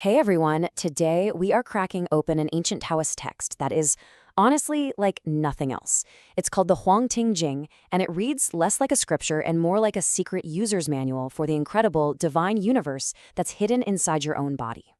Hey everyone, today we are cracking open an ancient Taoist text that is honestly like nothing else. It's called the Huangting Jing, and it reads less like a scripture and more like a secret user's manual for the incredible divine universe that's hidden inside your own body.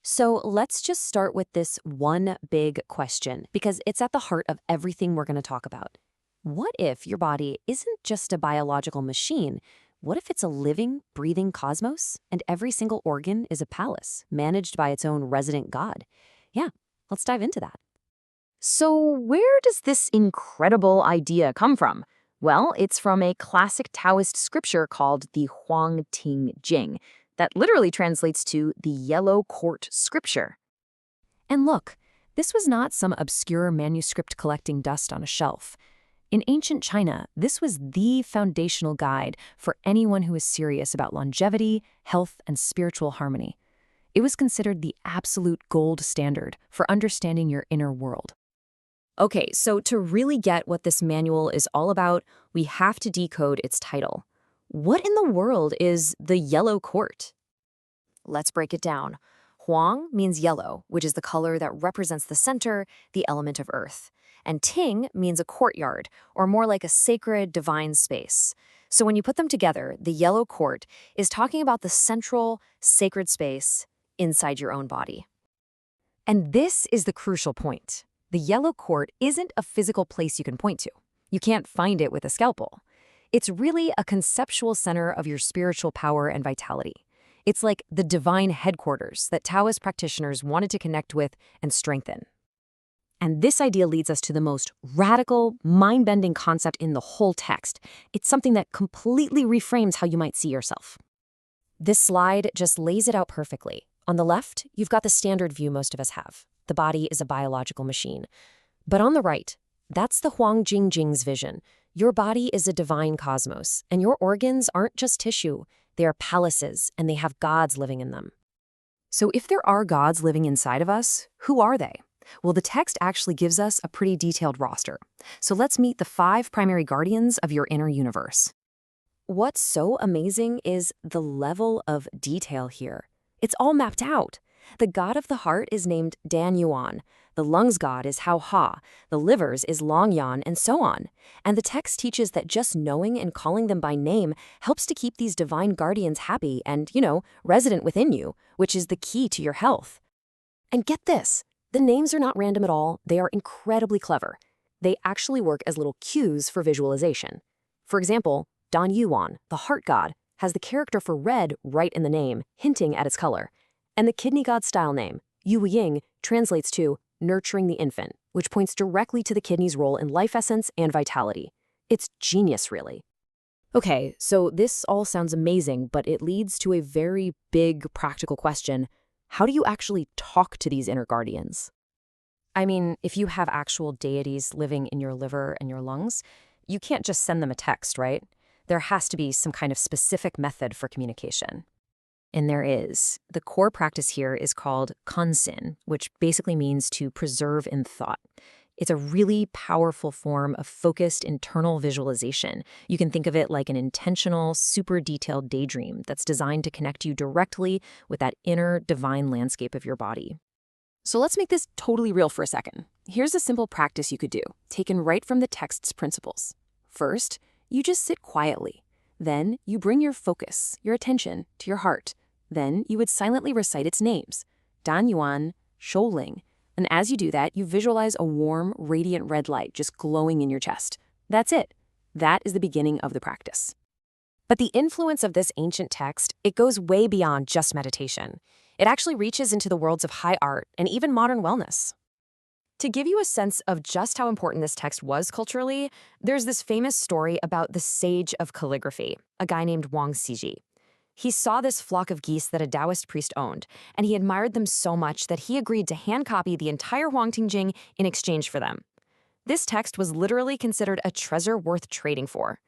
So let's just start with this one big question, because it's at the heart of everything we're going to talk about. What if your body isn't just a biological machine? What if it's a living, breathing cosmos, and every single organ is a palace, managed by its own resident god? Yeah, let's dive into that. So, where does this incredible idea come from? Well, it's from a classic Taoist scripture called the Huang Ting Jing, that literally translates to the Yellow Court Scripture. And look, this was not some obscure manuscript collecting dust on a shelf. In ancient China, this was the foundational guide for anyone who is serious about longevity, health, and spiritual harmony. It was considered the absolute gold standard for understanding your inner world. Okay, so to really get what this manual is all about, we have to decode its title. What in the world is the Yellow Court? Let's break it down. Huang means yellow, which is the color that represents the center, the element of earth. And Ting means a courtyard, or more like a sacred, divine space. So when you put them together, the Yellow Court is talking about the central, sacred space inside your own body. And this is the crucial point. The Yellow Court isn't a physical place you can point to. You can't find it with a scalpel. It's really a conceptual center of your spiritual power and vitality. It's like the divine headquarters that Taoist practitioners wanted to connect with and strengthen. And this idea leads us to the most radical, mind-bending concept in the whole text. It's something that completely reframes how you might see yourself. This slide just lays it out perfectly. On the left, you've got the standard view most of us have. The body is a biological machine. But on the right, that's the Huang Ting Jing's vision. Your body is a divine cosmos, and your organs aren't just tissue. They are palaces, and they have gods living in them. So if there are gods living inside of us, who are they? Well, the text actually gives us a pretty detailed roster. So let's meet the 5 primary guardians of your inner universe. What's so amazing is the level of detail here. It's all mapped out. The god of the heart is named Dan Yuan. The lungs god is Hao Ha. The livers is Long Yan, and so on. And the text teaches that just knowing and calling them by name helps to keep these divine guardians happy and, resident within you, which is the key to your health. And get this, the names are not random at all. They are incredibly clever. They actually work as little cues for visualization. For example, Dan Yuan, the heart god, has the character for red right in the name, hinting at its color. And the kidney god style name, Yu Ying, translates to nurturing the infant, which points directly to the kidney's role in life essence and vitality. It's genius, really. Okay, so this all sounds amazing, but it leads to a very big practical question. How do you actually talk to these inner guardians? I mean, if you have actual deities living in your liver and your lungs, you can't just send them a text, right? There has to be some kind of specific method for communication. And there is. The core practice here is called kansin, which basically means to preserve in thought. It's a really powerful form of focused internal visualization. You can think of it like an intentional, super detailed daydream that's designed to connect you directly with that inner divine landscape of your body. So let's make this totally real for a second. Here's a simple practice you could do, taken right from the text's principles. First, you just sit quietly. Then you bring your focus, your attention, to your heart. Then you would silently recite its names, Dan Yuan, Shouling. And as you do that, you visualize a warm, radiant red light just glowing in your chest. That's it. That is the beginning of the practice. But the influence of this ancient text, it goes way beyond just meditation. It actually reaches into the worlds of high art and even modern wellness. To give you a sense of just how important this text was culturally, there's this famous story about the sage of calligraphy, a guy named Wang Xiji. He saw this flock of geese that a Taoist priest owned, and he admired them so much that he agreed to hand copy the entire Huangting Jing in exchange for them. This text was literally considered a treasure worth trading for.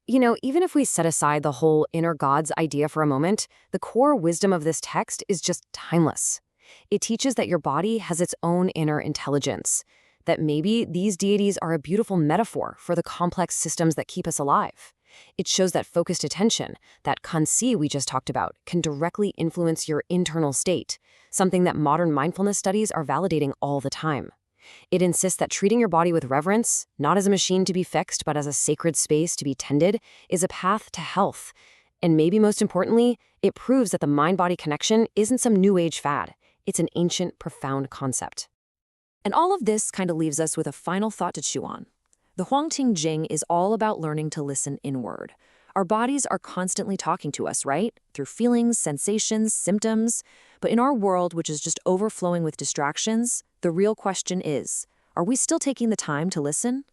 Even if we set aside the whole inner gods idea for a moment, the core wisdom of this text is just timeless. It teaches that your body has its own inner intelligence, that maybe these deities are a beautiful metaphor for the complex systems that keep us alive. It shows that focused attention, that kansi we just talked about, can directly influence your internal state, something that modern mindfulness studies are validating all the time. It insists that treating your body with reverence, not as a machine to be fixed, but as a sacred space to be tended, is a path to health. And maybe most importantly, it proves that the mind-body connection isn't some new age fad. It's an ancient, profound concept. And all of this kind of leaves us with a final thought to chew on. The Huangting Jing is all about learning to listen inward. Our bodies are constantly talking to us, right? Through feelings, sensations, symptoms. But in our world, which is just overflowing with distractions, the real question is, are we still taking the time to listen?